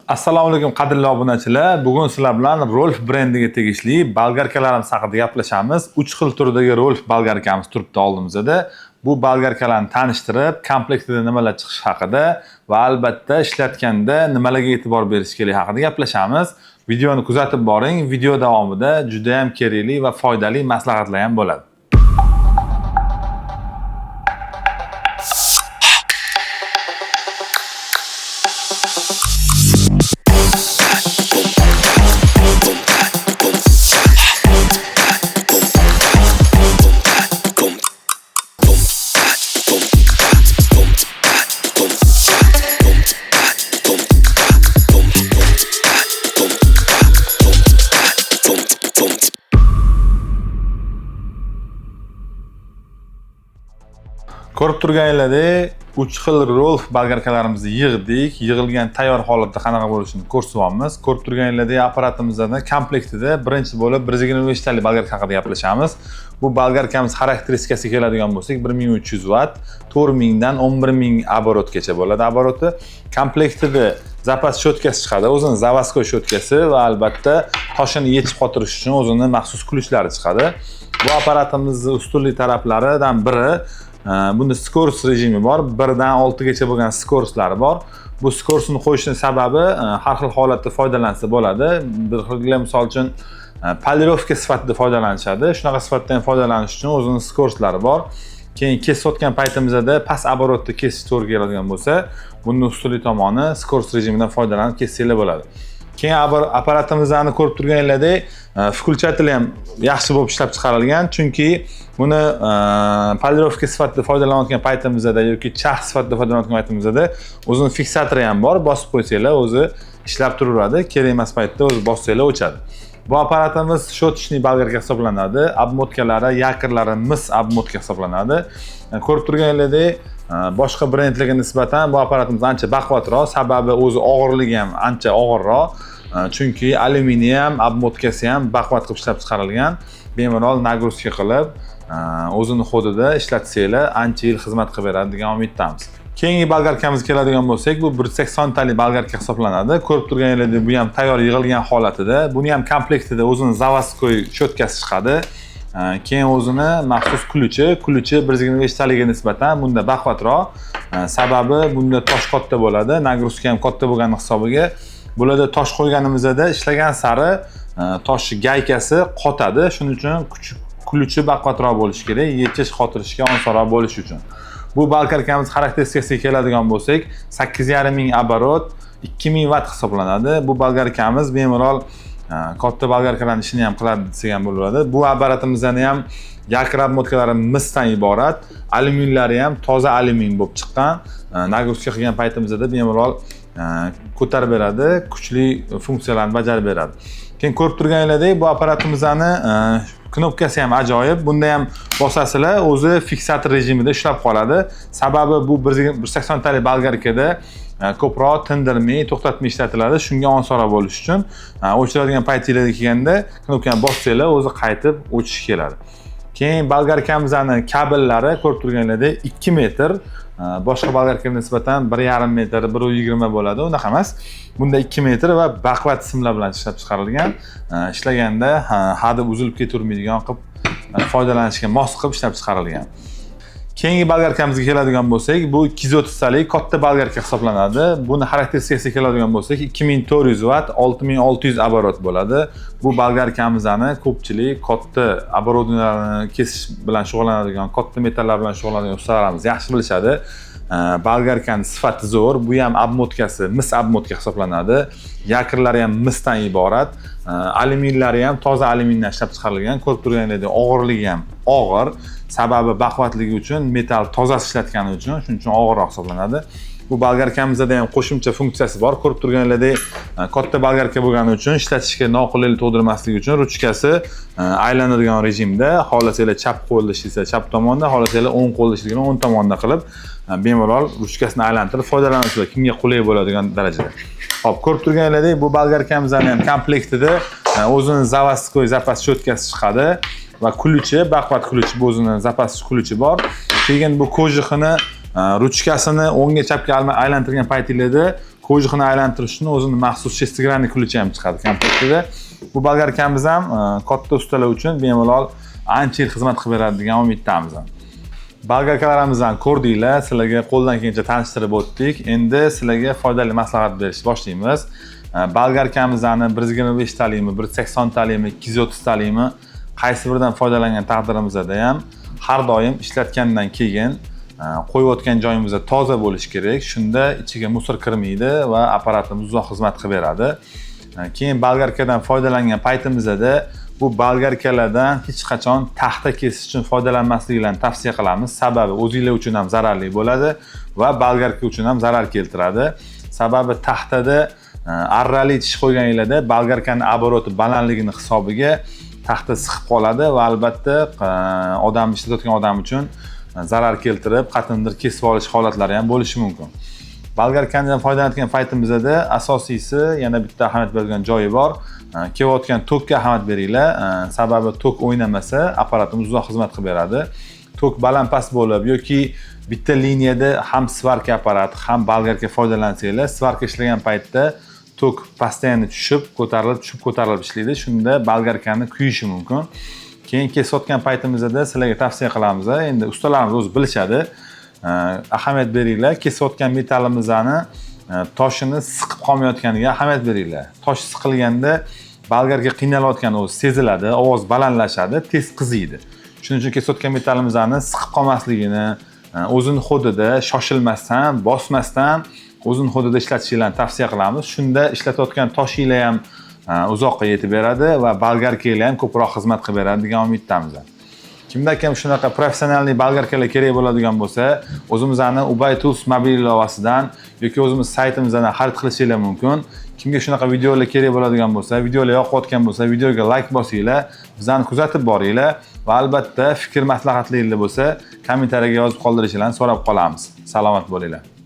Assalomu alaykum qadrli obunachilar. Bugun sizlar bilan Rolf brendiga tegishli bolgarkalarimiz haqida gaplashamiz. 3 xil turdagi Rolf bolgarkamiz turibdi oldimizda. Bu bolgarkalarni tanishtirib, komplektida nimalar chiqishi haqida va albatta ishlatganda nimalarga e'tibor berish kerak haqida gaplashamiz. Videoni kuzatib boring. Video davomida juda ham kerakli va foydali maslahatlar ham bo'ladi. Ko'rib turganinglardek 3 xil Rolf bolgarkalarimizni yig'dik. Yig'ilgan tayyor holatda qanaqa bo'lishini ko'rsatyapmiz. Ko'rib turganinglardek apparatimizda komplektida birinchi bo'lib 125 talik bolgarka haqida gaplashamiz. Bu bolgarkamiz xarakteristikasiga keladigan bo'lsak, 1300 watt, 4000 dan 11000 оборотgacha bo'ladi oboroti. Komplektida zapas shotkasi chiqadi, o'zining заводской shotkasi va albatta toshini yechib qotirish uchun o'zining maxsus kulichlari chiqadi. Bu apparatimizning ustunli taraflaridan biri bunda skors rejimi bor. 1 dan 6 gacha bo'lgan skorslari bor. Bu skorsni qo'yishning sababi har xil holatda foydalansa bo'ladi. Bir xil misol uchun polirovka sifatida foydalanishadi. Shunaqa sifatdan foydalanish uchun o'zining skorslari bor. Keyin kesayotgan paytimizda past оборотda kesish to'g'ri keladigan bo'lsa, bunning ustunli tomoni skors rejimidan foydalanib kessanglar bo'ladi. Keyin apparatimizni ko'rib turganinglardek, включатели ham yaxshi bo'lib ishlab chiqarilgan, chunki buni polirovka sifatida foydalanayotgan paytimizda yoki charx sifatida foydalanayotgan paytimizda o'zining fiksatori ham bor, bosib qo'ysanglar o'zi ishlab turaveradi, kerak emas paytda o'zi bossanglar o'chadi. Bu apparatimiz shotishni bolgarka hisoblanadi, obmotkalari, yakrlari mis obmotka hisoblanadi. Ko'rib turganinglardek, boshqa brendlarga nisbatan bu apparatimiz ancha baquvvatroq, sababi o'zi og'irligi ham ancha og'irroq. Chunki alyuminium obmotkasi ham baquvvat qilib ishlab chiqarilgan. Bemalol nagruska qilib, o'zining xodida ishlatsanglar ancha yil xizmat qilib beradi degan umiddamiz. Keyingi bolgarkamizga keladigan bo'lsak, bu 180 talik bolgarka hisoblanadi. Ko'rib turganinglardek, bu ham tayyor yig'ilgan holatida. Buni ham komplektida o'zining заводской shotkasi chiqadi. Keyin o'zini maxsus kuluchi 125 talikga nisbatan bunda baquvvatroq. Sababi bunda tosh katta bo'ladi, nagruska ham katta bo'lgani hisobiga. Bularda tosh qo'yganimizda ishlagan sari tosh gaykasi qotadi. Shuning uchun kuluchi baquvvatroq bo'lishi kerak, yechish xotirishga osonroq bo'lishi uchun. Bu bolgarkamiz xarakteristikasiga keladigan bo'lsak, 8500 оборот, 2000 watt hisoblanadi. Bu bolgarkamiz bemalol katta bolgarkalarning ishini ham qiladi desak ham bo'ladi. Bu apparatimizdan ham yakr obmotkalari misdan iborat, alyuminlari ham toza alyumin bo'lib chiqqan. Nagruska qilgan paytimizda bemalol ko'tarib beradi, kuchli funksiyalarni bajarib beradi. Keyin ko'rib turganinglardek, bu apparatimizning knopkasi ham ajoyib. Bunda ham bosasizlar, o'zi fiksator rejimida ishlab qoladi. Sababi bu 180 talik bolgarkada ko'proq tindirmay, to'xtatmay ishlatiladi. Shunga osonroq bo'lish uchun o'chiradigan paytingizga kelganda knopkani bossanglar, o'zi qaytib o'chishi keladi. Keyin bolgarkamizning kabellari ko'rib turganinglardek 2 metr, boshqa bolgarkaga nisbatan 1,5 metr, 1,20 bo'ladi. Unaqa emas. Bunda 2 metr va baquvvat simlar bilan ishlab chiqarilgan. Ishlaganda hadeb uzilib ketavermaydigan qilib foydalanishga mos qilib ishlab chiqarilgan. Keyingi bolgarkamizga keladigan bo'lsak, bu 230 talik katta bolgarka hisoblanadi. Buni xarakteristikasiga keladigan bo'lsak, 2400 watt, 6600 оборот bo'ladi. Bu bolgarkamizning ko'pchilik katta оборотlarni kesish bilan shug'ullanadigan, katta metallar bilan shug'ullanadigan ustalarimiz yaxshi bilishadi. Bolgarkaning sifati zo'r. Bu ham obmotkasi mis obmotka hisoblanadi. Yakrlari ham misdan iborat. Alyuminlari ham toza alyumindan ishlab chiqarilgan. Ko'rib turganinglardek, og'irligi ham og'ir. Sababi baquvvatligi uchun, metal tozasi ishlatgani uchun, shuning uchun og'irroq hisoblanadi. Bu bolgarkamizda ham qo'shimcha funksiyasi bor. Ko'rib turganinglardek, katta bolgarka bo'lgani uchun ishlatishga noqulaylik tug'dirmasligi uchun ruchkasi aylanadigan rejimda, xohlasanglar chap qo'lda ishlasa chap tomonda, xohlasanglar o'ng qo'lda ishlagan o'ng tomonda qilib bemalol ruchkasini aylantirib foydalanasizlar, kimga qulay bo'ladigan darajada. Xo'p, ko'rib turganinglardek, bu bolgarkamizning ham komplektida o'zining заводской zapas shotkasi chiqadi. va kuluchi, baquvvat kuluchi, bu o'zining zapas kuluchi bor. Keyin bu ko'jixini ruchkasini o'ngga chapga aylantirgan paytingizda ko'jixini aylantirish uchun o'zini maxsus shestigranniy ключi ham chiqadi komplektida. Bu bolgarkamiz ham katta ustalar uchun bemalol ancha yil xizmat qilib beradi degan umiddamiz. Bolgarkalarimizni ko'rdinglar, sizlarga qo'ldan kelgancha tanishtirib o'tdik. Endi sizlarga foydali maslahat berishni boshlaymiz. Bolgarkamizni 125 talimi, 180 talimi, 230 talimi qaysi biridan foydalangan taqdirimizda ham har doim ishlatgandan keyin qo'yayotgan joyimizda toza bo'lishi kerak. Shunda ichiga musor kirmaydi va apparatimiz uzoq xizmat qilib beradi. Keyin bolgarkadan foydalangan paytimizda bu bolgarkalardan hech qachon taxta kesish uchun foydalanmasliklarini tavsiya qilamiz. Sababi o'zingizlar uchun ham zararli bo'ladi va bolgarka uchun ham zarar keltiradi. Sababi taxtada arrali tish qo'yganingizda bolgarkaning oboroti balandligini hisobiga taxta siqib qoladi va albatta odam ishlatayotgan odam uchun zarar keltirib, qatnimdir kesib olish holatlari ham bo'lishi mumkin. Bolgarkadan foydalanayotgan paytimizda asosiysi yana bitta ahamiyat bergan joyi bor. Kelayotgan tokka ahamiyat beringlar. Sababi tok o'ynamasa, apparatimiz uzoq xizmat qilib beradi. Tok baland-past bo'lib yoki bitta liniyada ham svarka apparat, ham bolgarka foydalansanglar, svarka ishlagan paytda tok постоянно tushib, ko'tarilib ishlaydi. Shunda bolgarkani kuyishi mumkin. Keyin kesayotgan paytimizda sizlarga tavsiya qilamiz. Endi ustalarimiz o'zi bilishadi. Ahamiyat beringlar. Kesayotgan metalimizni toshini siqib qolmayotganiga ahamiyat beringlar. Tosh siqilganda bolgarka qiynalayotgani o'zi seziladi, ovoz balandlashadi, tez qiziydi. Shuning uchun kesayotgan metalimizni siqib qolmasligini, o'zini xodida shoshilmasdan, bosmasdan o'zini xodida ishlatishingizni tavsiya qilamiz. Shunda ishlatayotgan toshinglar ham uzoqqa yetib beradi va bolgarkalar ham ko'proq xizmat qilib beradi degan umiddamiz. Kimda ham shunaqa professional bolgarkalar kerak bo'ladigan bo'lsa, o'zimizning Ubay Tools mobil ilovasidan yoki o'zimiz saytimizdan xarid qilishingiz mumkin. Kimga shunaqa videolar kerak bo'ladigan bo'lsa, videolar yoqayotgan bo'lsa, videoga like bosinglar, bizani kuzatib boringlar va albatta fikr maslahatlaringiz bo'lsa, kommentariyaga yozib qoldirishingizni so'rab qolamiz. Salomat bo'linglar.